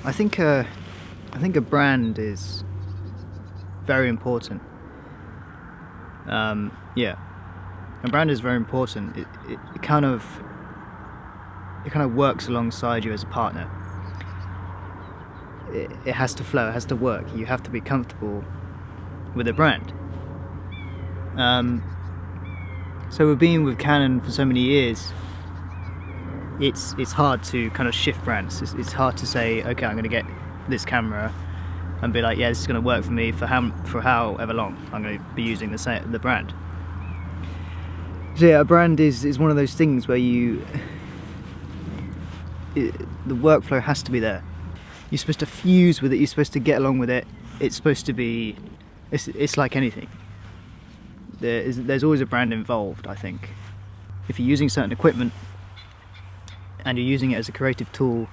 I think a brand is very important. Yeah, a brand is very important. It kind of works alongside you as a partner. It has to flow. It has to work. You have to be comfortable with a brand. So we've been with Canon for so many years. It's hard to kind of shift brands. It's hard to say, okay, I'm going to get this camera and be like, yeah, this is going to work for me for however long I'm going to be using the brand. So yeah, a brand is one of those things where the workflow has to be there. You're supposed to fuse with it. You're supposed to get along with it. It's supposed to be. It's like anything. There's always a brand involved. I think if you're using certain equipment and you're using it as a creative tool,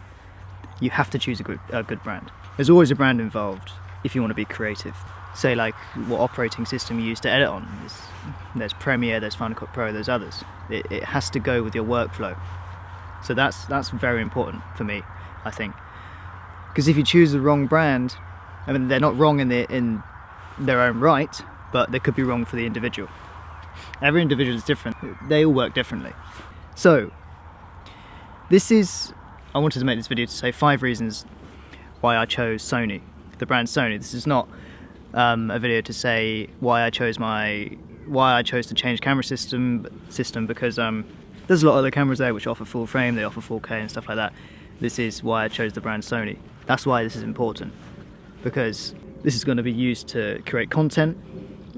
you have to choose a good brand. There's always a brand involved if you want to be creative. Say like what operating system you use to edit on. There's Premiere, there's Final Cut Pro, there's others. It has to go with your workflow. So that's very important for me, I think. Because if you choose the wrong brand, I mean, they're not wrong in their own right, but they could be wrong for the individual. Every individual is different. They all work differently. So I wanted to make this video to say 5 reasons why I chose Sony, the brand Sony. This is not a video to say why I chose to change camera system because there's a lot of other cameras there which offer full frame, they offer 4K and stuff like that. This is why I chose the brand Sony. That's why this is important, because this is going to be used to create content.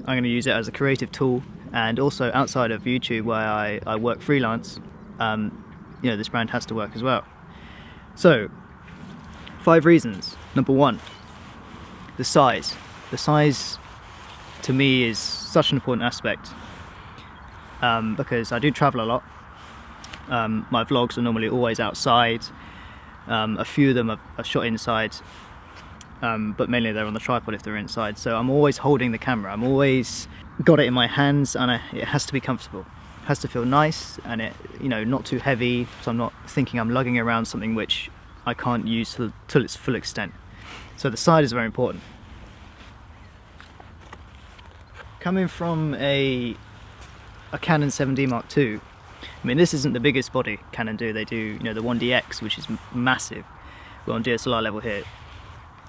I'm going to use it as a creative tool, and also outside of YouTube where I work freelance, this brand has to work as well. So 5 reasons. Number 1, the size. The size to me is such an important aspect because I do travel a lot. My vlogs are normally always outside. A few of them are shot inside, but mainly they're on the tripod if they're inside. So I'm always holding the camera. I'm always got it in my hands, and it has to be comfortable. It has to feel nice, and not too heavy, so I'm not thinking I'm lugging around something which I can't use till its full extent. So the size is very important. Coming from a Canon 7D Mark II, I mean, this isn't the biggest body Canon do. They do, the 1DX, which is massive. We're on DSLR level here.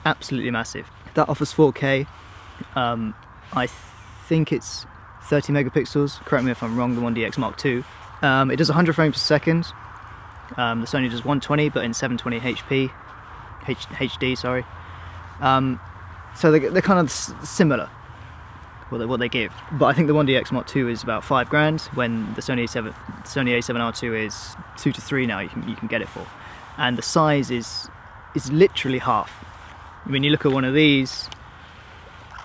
Absolutely massive. That offers 4K. I think it's 30 megapixels. Correct me if I'm wrong, the 1DX Mark II. It does 100 frames per second. The Sony does 120, but in 720 HD, sorry. So they're kind of similar, what they give. But I think the 1DX Mark II is about $5,000, when the Sony A7R2 is 2 to 3 now. You can get it for, and the size is literally half. When you look at one of these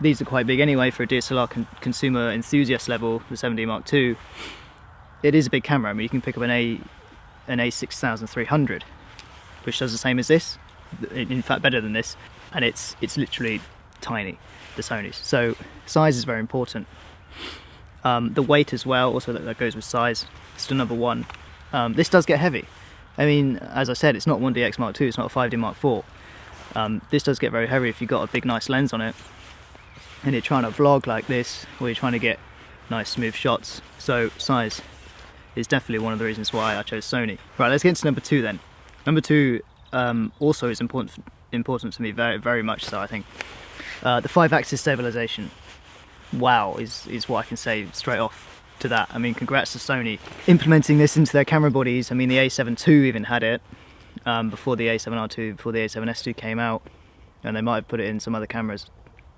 are quite big anyway for a DSLR consumer enthusiast level. The 7D Mark II, it is a big camera. I mean, you can pick up an A6300, which does the same as this. In fact, better than this, and it's literally tiny, the Sony's. So size is very important. The weight as well, also that goes with size. Still number 1. This does get heavy. I mean, as I said, it's not 1DX Mark II, it's not a 5D Mark IV. This does get very heavy if you've got a big nice lens on it and you're trying to vlog like this, or you're trying to get nice smooth shots. So size is definitely one of the reasons why I chose Sony. Right, let's get into number 2 then. Number 2 also is important to me, very, very much so, I think. The 5-axis stabilization. Wow, is what I can say straight off to that. I mean, congrats to Sony implementing this into their camera bodies. I mean, the A7 II even had it before the A7R2, before the A7S2 came out, and they might have put it in some other cameras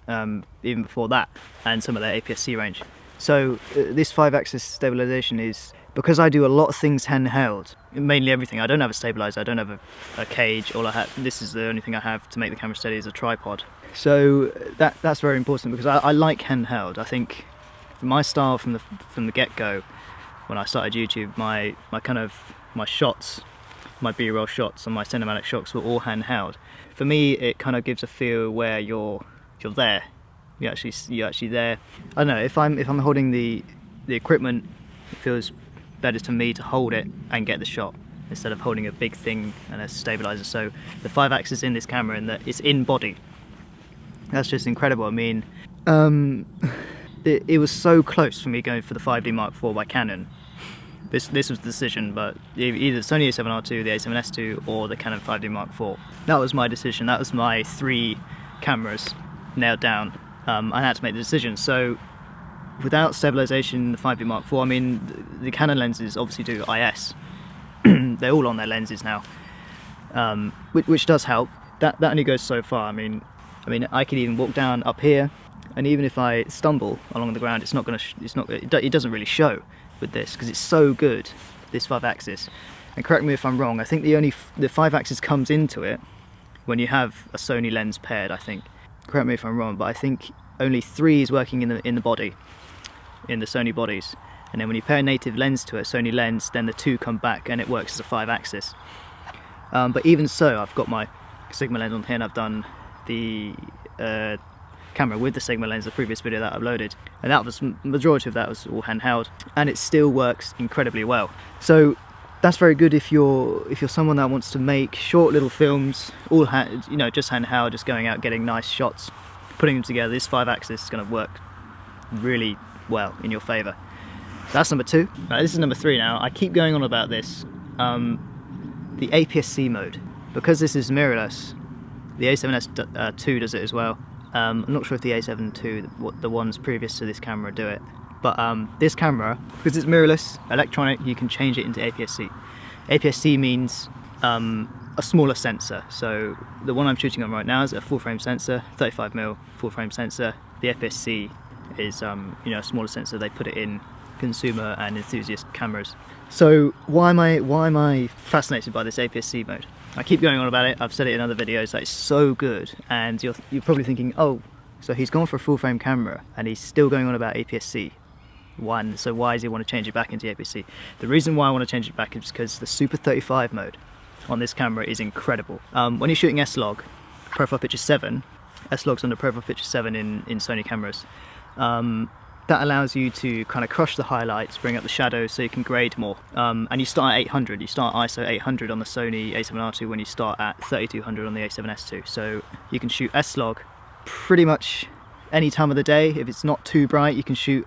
even before that, and some of their APS-C range. So this 5-axis stabilization is, because I do a lot of things handheld, mainly everything. I don't have a stabilizer, I don't have a cage. This is the only thing I have to make the camera steady, is a tripod. So that's very important, because I like handheld. I think my style from the get-go, when I started YouTube, my shots, my B-roll shots and my cinematic shots were all handheld. For me, it kind of gives a feel where you're there. You're actually there. I don't know, if I'm holding the equipment, it feels better to me to hold it and get the shot. instead of holding a big thing and a stabilizer. So the 5-axis in this camera, and that it's in body. That's just incredible. I mean, it was so close for me going for the 5D Mark IV by Canon. This was the decision, but either Sony a7R II, the a7S II, or the Canon 5D Mark IV. That was my decision. That was my 3 cameras nailed down. I had to make the decision. So without stabilization in the 5D Mark IV, I mean, the Canon lenses obviously do IS. They're all on their lenses now, which does help. That only goes so far. I mean, I could even walk down up here, and even if I stumble along the ground, it doesn't really show with this because it's so good, this 5-axis. And correct me if I'm wrong, I think the 5-axis comes into it when you have a Sony lens paired, I think. Correct me if I'm wrong, but I think only 3 is working in the body, in the Sony bodies. And then when you pair a native lens to a Sony lens, then the 2 come back and it works as a 5-axis. But even so, I've got my Sigma lens on here, and I've done the camera with the Sigma lens, the previous video that I uploaded, and that was, majority of that was all handheld, and it still works incredibly well. So that's very good if you're someone that wants to make short little films, all just handheld, just going out getting nice shots, putting them together. This 5-axis is going to work really well in your favour. That's number 2. Right, this is number 3 now. I keep going on about this. The APS-C mode, because this is mirrorless. The a7S II does it as well. I'm not sure if the a7 II, the ones previous to this camera, do it. But this camera, because it's mirrorless, electronic, you can change it into APS-C. APS-C means a smaller sensor. So the one I'm shooting on right now is a full-frame sensor, 35mm full-frame sensor. The APS-C is a smaller sensor. They put it in consumer and enthusiast cameras. So why am I fascinated by this APS-C mode? I keep going on about it. I've said it in other videos that it's so good, and you're probably thinking, oh, so he's gone for a full-frame camera and he's still going on about APS-C. So why does he want to change it back into APS-C? The reason why I want to change it back is because the Super 35 mode on this camera is incredible. When you're shooting S-Log, Profile Picture 7, S-Log's under Profile Picture 7 in Sony cameras, that allows you to kind of crush the highlights, bring up the shadows so you can grade more. And you start at 800, you start ISO 800 on the Sony a7R II when you start at 3200 on the a7S II. So you can shoot S-Log pretty much any time of the day. If it's not too bright, you can shoot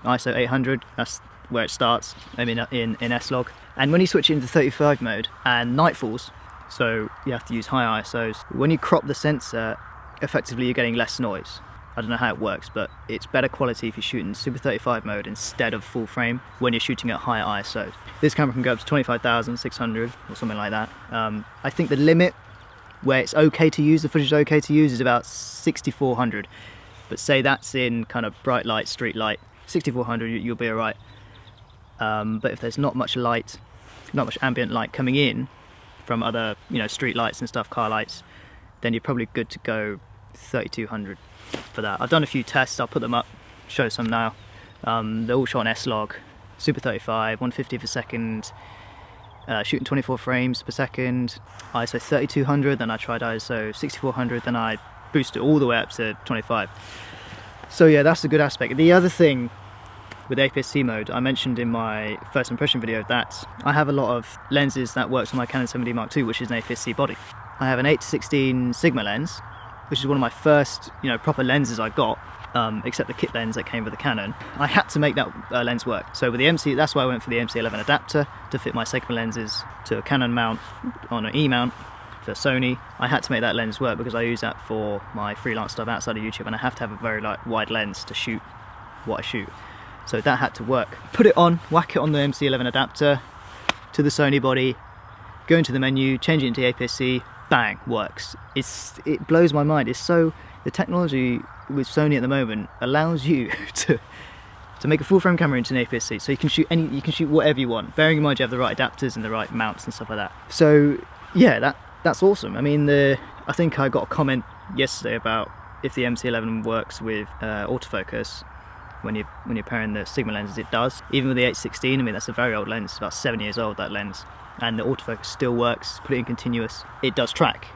ISO 800, that's where it starts, in S-Log. And when you switch it into 35 mode and night falls, so you have to use high ISOs, when you crop the sensor, effectively you're getting less noise. I don't know how it works, but it's better quality if you shoot in Super 35 mode instead of full frame when you're shooting at higher ISOs. This camera can go up to 25,600 or something like that. I think the limit where it's okay to use, the footage is okay to use, is about 6,400. But say that's in kind of bright light, street light, 6,400, you'll be alright. But if there's not much light, not much ambient light coming in from other, street lights and stuff, car lights, then you're probably good to go 3,200 for that. I've done a few tests, I'll put them up, show some now. They're all shot on S-Log, Super 35, 150 per second, shooting 24 frames per second, ISO 3200, then I tried ISO 6400, then I boosted it all the way up to 25. So yeah, that's a good aspect. The other thing with APS-C mode, I mentioned in my first impression video that I have a lot of lenses that works on my Canon 7D Mark II, which is an APS-C body. I have an 8-16 Sigma lens, which is one of my first, proper lenses I got, except the kit lens that came with the Canon. I had to make that lens work. So with the MC, that's why I went for the MC11 adapter to fit my Sigma lenses to a Canon mount on an E-mount for Sony. I had to make that lens work because I use that for my freelance stuff outside of YouTube, and I have to have a very wide lens to shoot what I shoot. So that had to work. Put it on, whack it on the MC11 adapter to the Sony body, go into the menu, change it into APS-C, bang, works. It blows my mind. It's so, the technology with Sony at the moment allows you to make a full frame camera into an APS-C, so you can shoot whatever you want, bearing in mind you have the right adapters and the right mounts and stuff like that. So yeah, that's awesome. I mean, I think I got a comment yesterday about if the MC11 works with autofocus when you're pairing the Sigma lenses. It does. Even with the 8-16, I mean, that's a very old lens, it's about 7 years old, that lens, and the autofocus still works. Put it in continuous, it does track.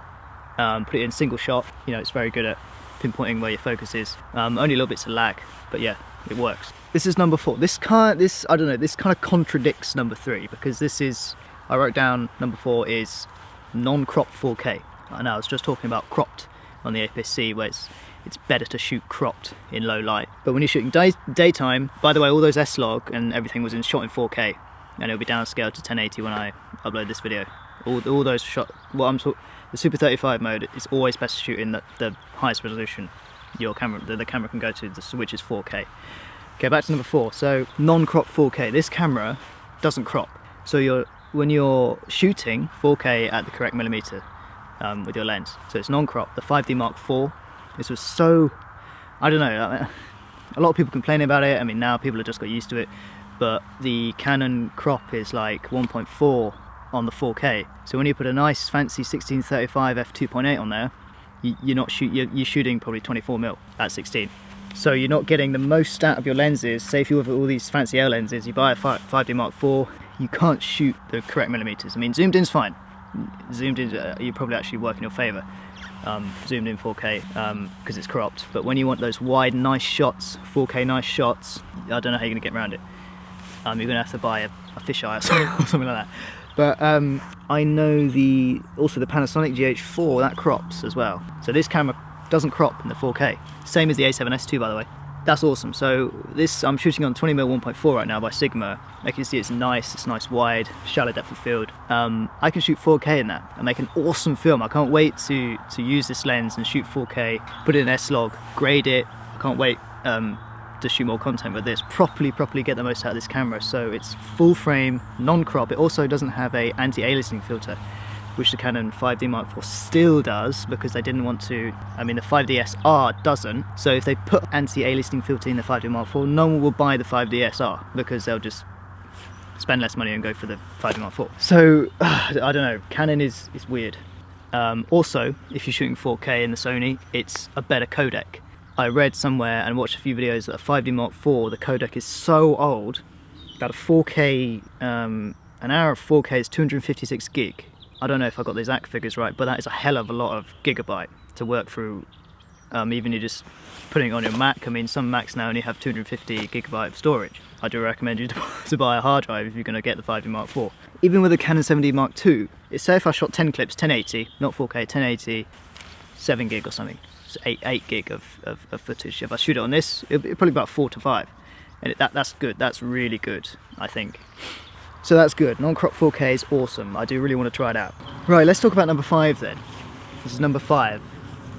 Put it in single shot, it's very good at pinpointing where your focus is. Only little bits of lag, but yeah, it works. This is number 4. This kind of contradicts number 3, because this is I wrote down number 4 is non-cropped 4K. And I was just talking about cropped on the APS-C, where it's better to shoot cropped in low light. But when you're shooting daytime, by the way, all those S-Log and everything was shot in 4K, and it'll be downscaled to 1080 when I upload this video. All those shot. The Super 35 mode is always best to shoot in the highest resolution the camera can go to, which is 4K. Okay, back to number 4. So non-crop 4K. This camera doesn't crop. So when you're shooting 4K at the correct millimeter with your lens, so it's non-crop. The 5D Mark IV. This was so, I don't know. A lot of people complaining about it. I mean, now people have just got used to it. But the Canon crop is like 1.4 on the 4K. So when you put a nice fancy 1635 f2.8 on there, you're shooting probably 24mm at 16. So you're not getting the most out of your lenses. Say if you have all these fancy L lenses, you buy a 5D Mark IV, you can't shoot the correct millimeters. I mean, zoomed in's fine. Zoomed in, you probably actually work in your favour. Zoomed in 4K because it's cropped. But when you want those wide, nice shots, 4K nice shots, I don't know how you're going to get around it. You're going to have to buy a fisheye or something like that. But I know also the Panasonic GH4, that crops as well. So this camera doesn't crop in the 4K. Same as the A7S II, by the way. That's awesome. So this, I'm shooting on 20mm 1.4 right now by Sigma. You can see it's nice wide, shallow depth of field. I can shoot 4K in that and make an awesome film. I can't wait to use this lens and shoot 4K, put it in S-Log, grade it. I can't wait to shoot more content with this, properly get the most out of this camera. So it's full frame, non-crop. It also doesn't have a anti-aliasing filter, which the Canon 5D Mark IV still does, because they didn't want to. I mean, the 5D-SR doesn't. So if they put anti-aliasing filter in the 5D Mark IV, no one will buy the 5D-SR because they'll just spend less money and go for the 5D Mark IV. So I don't know, Canon is weird. Also, if you're shooting 4K in the Sony, it's a better codec. I read somewhere and watched a few videos that a 5D Mark IV, the codec is so old that a 4K, an hour of 4K is 256 gig. I don't know if I got the exact figures right, but that is a hell of a lot of gigabyte to work through. Even you just putting it on your Mac. I mean, some Macs now only have 250 gigabyte of storage. I do recommend you to buy a hard drive if you're going to get the 5D Mark IV. Even with the Canon 7D Mark II, say if I shot 10 clips, 1080, not 4K, 1080, 7 gig or something. 8 gig of footage. If I shoot it on this, it'll be probably about 4 to 5, and that's good. That's really good, I think. So that's good. Non-crop 4K is awesome. I do really want to try it out. Right, let's talk about number 5 then. This is number 5.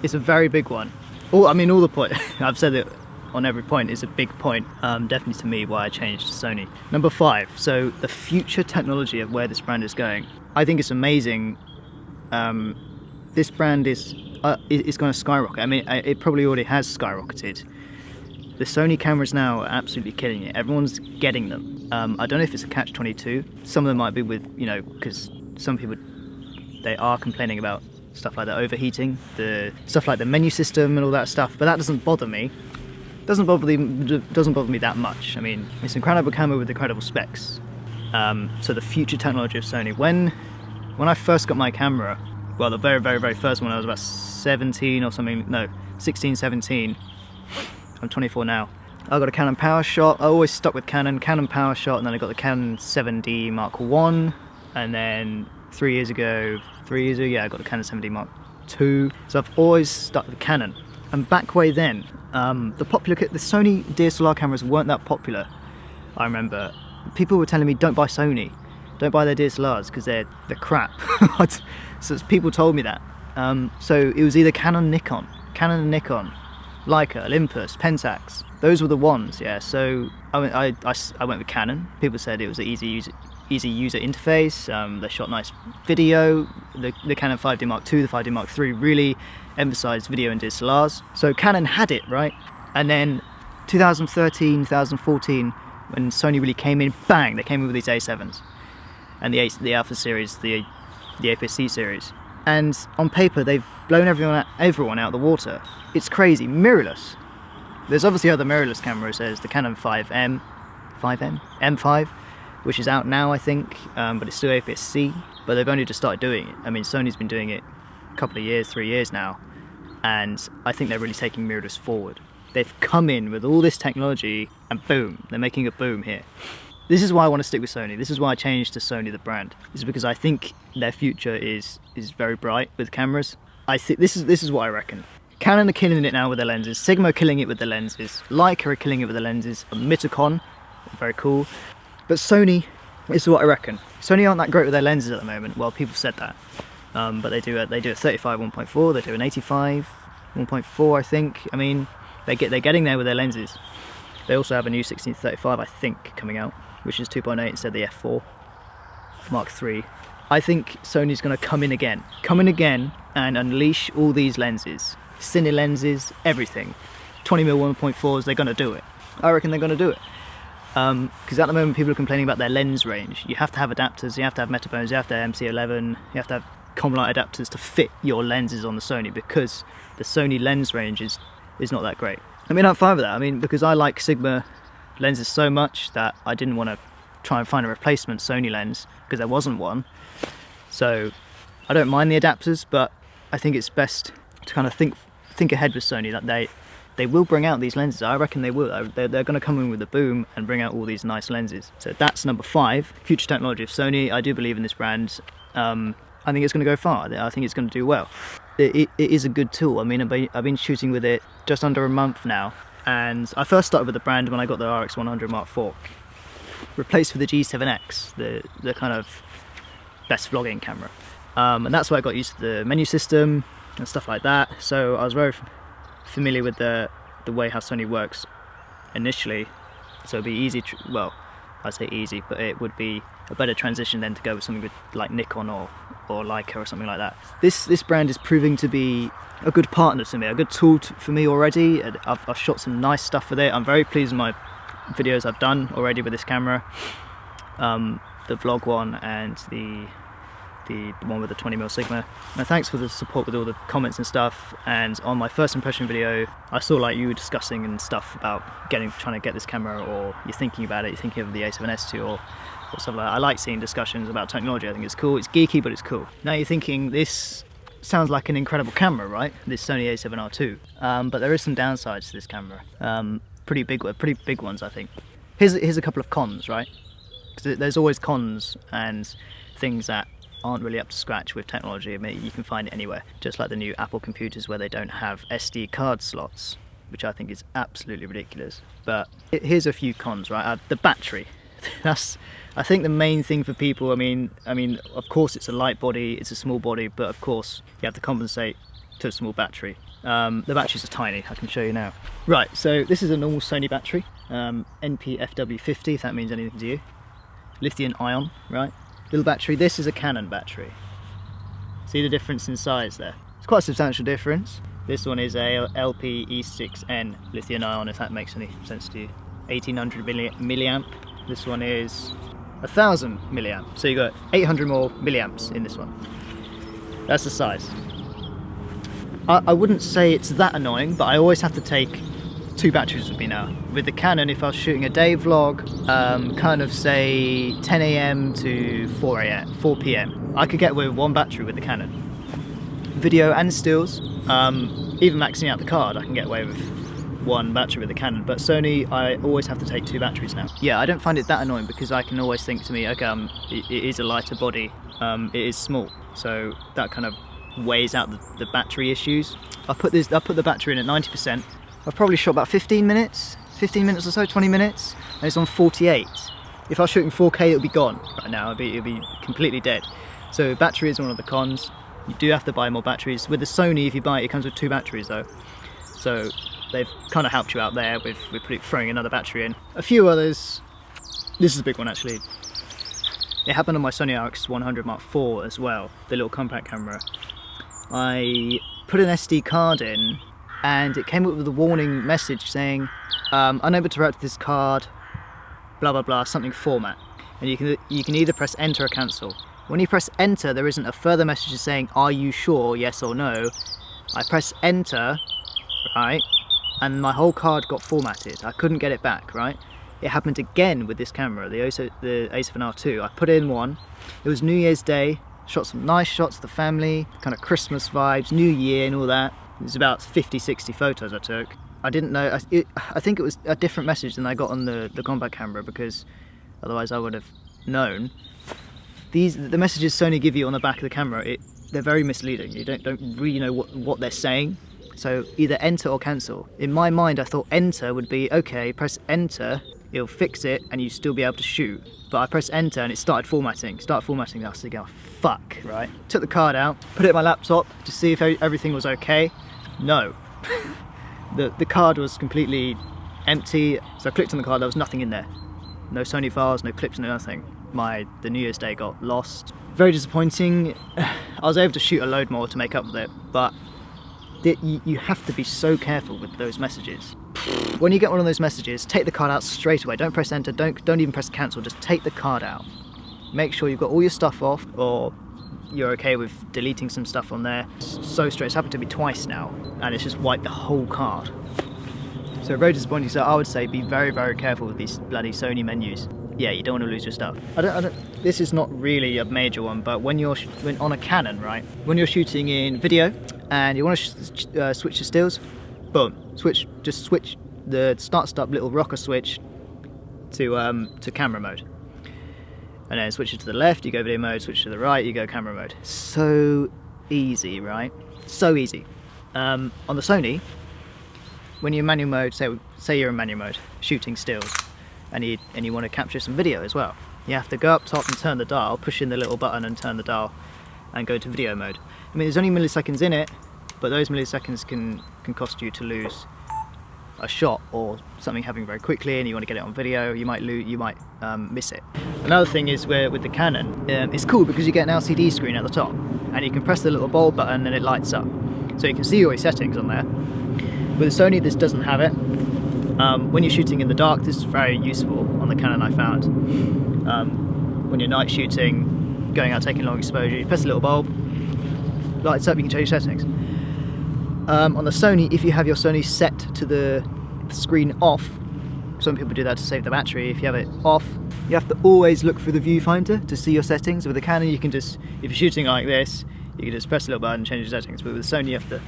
It's a very big one. All the point. I've said it on every point. Is a big point. Definitely to me why I changed to Sony. Number 5. So the future technology of where this brand is going. I think it's amazing. This brand is going to skyrocket. I mean, it probably already has skyrocketed. The Sony cameras now are absolutely killing it. Everyone's getting them. I don't know if it's a catch-22. Some of them might be with, because some people, they are complaining about stuff like the overheating, the stuff like the menu system and all that stuff, but that doesn't bother me. Doesn't bother me that much. I mean, it's an incredible camera with incredible specs. So the future technology of Sony. When I first got my camera, well, the very first one, I was about 17 or something, no, 16, 17. I'm 24 now. I got a Canon PowerShot. I always stuck with Canon PowerShot, and then I got the Canon 7D Mark I, and then 3 years ago, yeah, I got the Canon 7D Mark II. So I've always stuck with Canon. And back way then, the Sony DSLR cameras weren't that popular. I remember people were telling me, don't buy Sony, don't buy their DSLRs because they're crap. So people told me that. So it was either Canon and Nikon, Leica, Olympus, Pentax. Those were the ones, yeah. So I went with Canon. People said it was an easy user interface. They shot nice video. The Canon 5D Mark II, the 5D Mark III really emphasized video and DSLRs. So Canon had it, right? And then 2013, 2014, when Sony really came in, bang, they came in with these A7s and the Alpha series, the APS-C series. And on paper, they've blown everyone out of the water. It's crazy. Mirrorless. There's obviously other mirrorless cameras. There's the Canon M5, which is out now, I think, but it's still APS-C. But they've only just started doing it. I mean, Sony's been doing it a couple of years, 3 years now, and I think they're really taking mirrorless forward. They've come in with all this technology, and boom, they're making a boom here. This is why I want to stick with Sony. This is why I changed to Sony the brand. This is because I think their future is very bright with cameras. I think this is what I reckon. Canon are killing it now with their lenses. Sigma are killing it with the lenses. Leica are killing it with the lenses. Mitacon, very cool. But Sony, this is what I reckon. Sony aren't that great with their lenses at the moment. Well, people said that, but they do a 35 1.4. They do an 85 1.4, I think. I mean, they're getting there with their lenses. They also have a new 16-35, I think, coming out, which is 2.8 instead of the f4 Mark III. I think Sony's going to come in again and unleash all these lenses, cine lenses, everything. 20mm 1.4s, they're going to do it. I reckon they're going to do it. Because at the moment people are complaining about their lens range. You have to have adapters, you have to have Metabones, you have to have MC11, you have to have Comlite adapters to fit your lenses on the Sony, because the Sony lens range is not that great. I mean, I'm fine with that. I mean, because I like Sigma lenses so much that I didn't want to try and find a replacement Sony lens because there wasn't one. So I don't mind the adapters, but I think it's best to kind of think ahead with Sony, that they will bring out these lenses. I reckon they will. They're going to come in with a boom and bring out all these nice lenses. So that's number 5, future technology of Sony. I do believe in this brand. I think it's going to go far. I think it's going to do well. It is a good tool. I mean, I've been shooting with it just under a month now, and I first started with the brand when I got the RX100 Mark IV, replaced with the G7X, the kind of best vlogging camera, and that's where I got used to the menu system and stuff like that. So I was very familiar with the way how Sony works initially, so it'd be easy. Well, I say easy, but it would be a better transition then to go with something like Nikon or Leica or something like that. This brand is proving to be a good partner to me, a good tool for me already. I've shot some nice stuff with it. I'm very pleased with my videos I've done already with this camera, the vlog one and the one with the 20mm Sigma. And thanks for the support with all the comments and stuff. And on my first impression video, I saw like you were discussing and stuff about trying to get this camera, or you're thinking about it, you're thinking of the A7S II or stuff like that. I like seeing discussions about technology. I think it's cool. It's geeky, but it's cool. Now you're thinking, this sounds like an incredible camera, right? This Sony a7R II. But there is some downsides to this camera. Pretty big ones, I think. Here's a couple of cons, right? Because there's always cons and things that aren't really up to scratch with technology. I mean, you can find it anywhere, just like the new Apple computers where they don't have SD card slots, which I think is absolutely ridiculous. But here's a few cons, right? The battery. That's, I think, the main thing for people. I mean, of course it's a light body, it's a small body, but of course you have to compensate to a small battery. The batteries are tiny, I can show you now. Right, so this is a normal Sony battery, NP-FW50, if that means anything to you. Lithium ion, right? Little battery. This is a Canon battery. See the difference in size there? It's quite a substantial difference. This one is a LP-E6N lithium ion, if that makes any sense to you. 1800 milliamp. This one is 1000 milliamp. So you got 800 more milliamps in this one. That's the size. I wouldn't say it's that annoying, but I always have to take 2 batteries with me now. With the Canon, if I was shooting a day vlog, kind of say 10 AM to 4 PM, I could get away with 1 battery with the Canon. Video and stills, even maxing out the card, I can get away with 1 battery with the Canon. But Sony, I always have to take 2 batteries now. Yeah, I don't find it that annoying because I can always think to me, okay, it is a lighter body, it is small, so that kind of weighs out the battery issues. I put the battery in at 90%. I've probably shot about 15 minutes or so, 20 minutes, and it's on 48. If I was shooting 4K, it would be gone right now. It'd be completely dead. So battery is one of the cons. You do have to buy more batteries. With the Sony, if you buy it, it comes with 2 batteries though. So they've kind of helped you out there with throwing another battery in. A few others. This is a big one actually. It happened on my Sony RX100 Mark IV as well, the little compact camera. I put an SD card in, and it came up with a warning message saying, unable to route this card, blah blah blah, something format. And you can either press enter or cancel. When you press enter, there isn't a further message saying, are you sure, yes or no. I press enter, right, and my whole card got formatted. I couldn't get it back, right? It happened again with this camera, the a7R II. I put in one, it was New Year's Day, shot some nice shots of the family, kind of Christmas vibes, New Year and all that. It was about 50-60 photos I took. I didn't know, I think it was a different message than I got on the compact camera, because otherwise I would have known. The messages Sony give you on the back of the camera, they're very misleading. You don't really know what they're saying. So either enter or cancel. In my mind, I thought enter would be, okay, press enter, it'll fix it and you still be able to shoot. But I pressed enter and it started formatting. I was thinking, oh, fuck, right? Took the card out, put it in my laptop to see if everything was okay. No. the card was completely empty. So I clicked on the card, there was nothing in there. No Sony files, no clips, no nothing. The New Year's Day got lost. Very disappointing. I was able to shoot a load more to make up with it, but you have to be so careful with those messages. When you get one of those messages, take the card out straight away. Don't press enter, don't even press cancel, just take the card out. Make sure you've got all your stuff off, or you're okay with deleting some stuff on there. So straight, it's happened to me twice now, and it's just wiped the whole card. So very disappointing. So I would say be very, very careful with these bloody Sony menus. Yeah, you don't want to lose your stuff. This is not really a major one, but when on a Canon, right? When you're shooting in video and you want to switch your stills, boom, just switch the start little rocker switch to camera mode, and then switch it to the left, you go video mode. Switch to the right, you go camera mode. So easy, right? So easy. On the Sony, when you're in manual mode, say you're in manual mode shooting stills, and you want to capture some video as well, you have to go up top and turn the dial, push in the little button and turn the dial and go to video mode. I mean, there's only milliseconds in it, but those milliseconds can cost you to lose a shot or something happening very quickly, and you want to get it on video, you might miss it. Another thing is with the Canon, it's cool because you get an LCD screen at the top, and you can press the little bulb button and it lights up, so you can see all your settings on there. With the Sony, this doesn't have it. When you're shooting in the dark, this is very useful on the Canon, I found. When you're night shooting, going out taking long exposure, you press the little bulb, lights up, you can change settings. On the Sony, if you have your Sony set to the screen off, some people do that to save the battery, if you have it off, you have to always look through the viewfinder to see your settings. With the Canon, you can just, if you're shooting like this, you can just press the little button and change your settings, but with the Sony you have to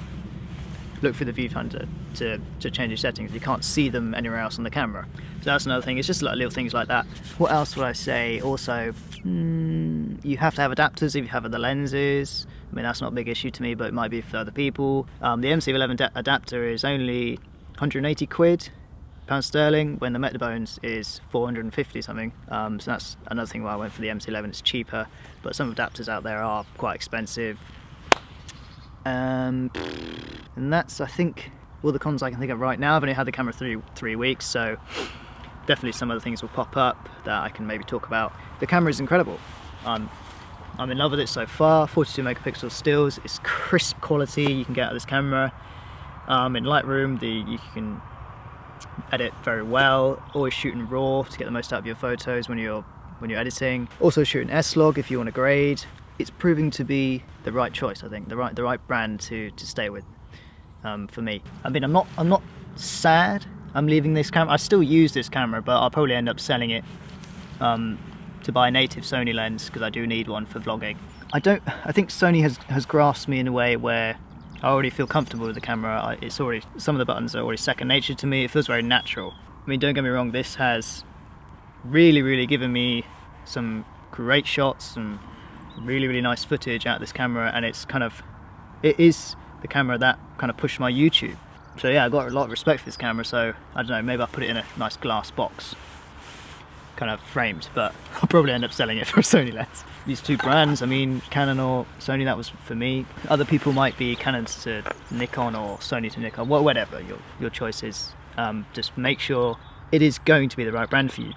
look through the viewfinder to change your settings. You can't see them anywhere else on the camera. So that's another thing. It's just like little things like that. What else would I say? Also, you have to have adapters if you have the lenses. I mean, that's not a big issue to me, but it might be for other people. The MC11 adapter is only 180 quid, pounds sterling, when the Metabones is 450 something. So that's another thing why I went for the MC11. It's cheaper, but some adapters out there are quite expensive. And that's, I think, all the cons I can think of right now. I've only had the camera three weeks, so definitely some other things will pop up that I can maybe talk about. The camera is incredible. I'm in love with it so far. 42 megapixel stills, it's crisp quality you can get out of this camera. In Lightroom, you can edit very well. Always shooting raw to get the most out of your photos when you're editing. Also shooting S-Log if you want to grade. It's proving to be the right choice, I think, the right brand to stay with for me. I mean, I'm not sad I'm leaving this camera. I still use this camera, but I'll probably end up selling it to buy a native Sony lens, because I do need one for vlogging. I think Sony has grasped me in a way where I already feel comfortable with the camera. Some of the buttons are already second nature to me. It feels very natural. I mean, don't get me wrong, this has really given me some great shots, some really nice footage out of this camera, and it is the camera that kind of pushed my YouTube. So yeah, I got a lot of respect for this camera, so I don't know, maybe I'll put it in a nice glass box, kind of framed, but I'll probably end up selling it for a Sony lens. These two brands, I mean, Canon or Sony, that was for me. Other people might be Canon to Nikon or Sony to Nikon, whatever your choice is. Just make sure it is going to be the right brand for you.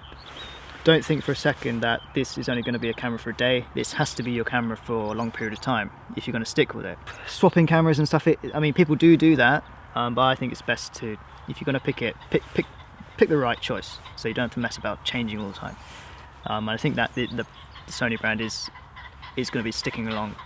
Don't think for a second that this is only going to be a camera for a day. This has to be your camera for a long period of time if you're going to stick with it. Swapping cameras and stuff, I mean, people do that, but I think it's best to, if you're going to pick it, pick the right choice, so you don't have to mess about changing all the time. And I think that the Sony brand is going to be sticking along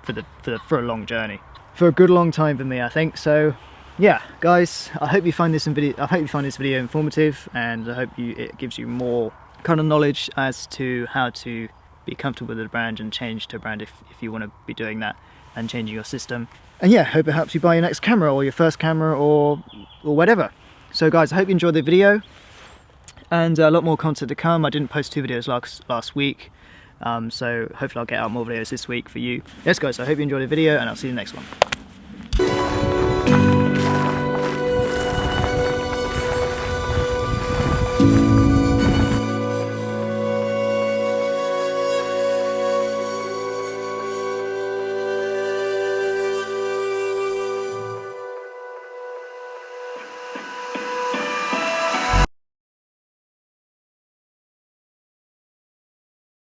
for a long journey, for a good long time for me, I think. So yeah, guys, I hope you find this video informative, and I hope it gives you more kind of knowledge as to how to be comfortable with the brand and change to a brand if you want to be doing that and changing your system. And yeah, hope it helps you buy your next camera or your first camera or whatever. So guys, I hope you enjoyed the video. and a lot more content to come. I didn't post 2 videos last week, so hopefully I'll get out more videos this week for you. Yes guys, I hope you enjoyed the video, and I'll see you in the next one.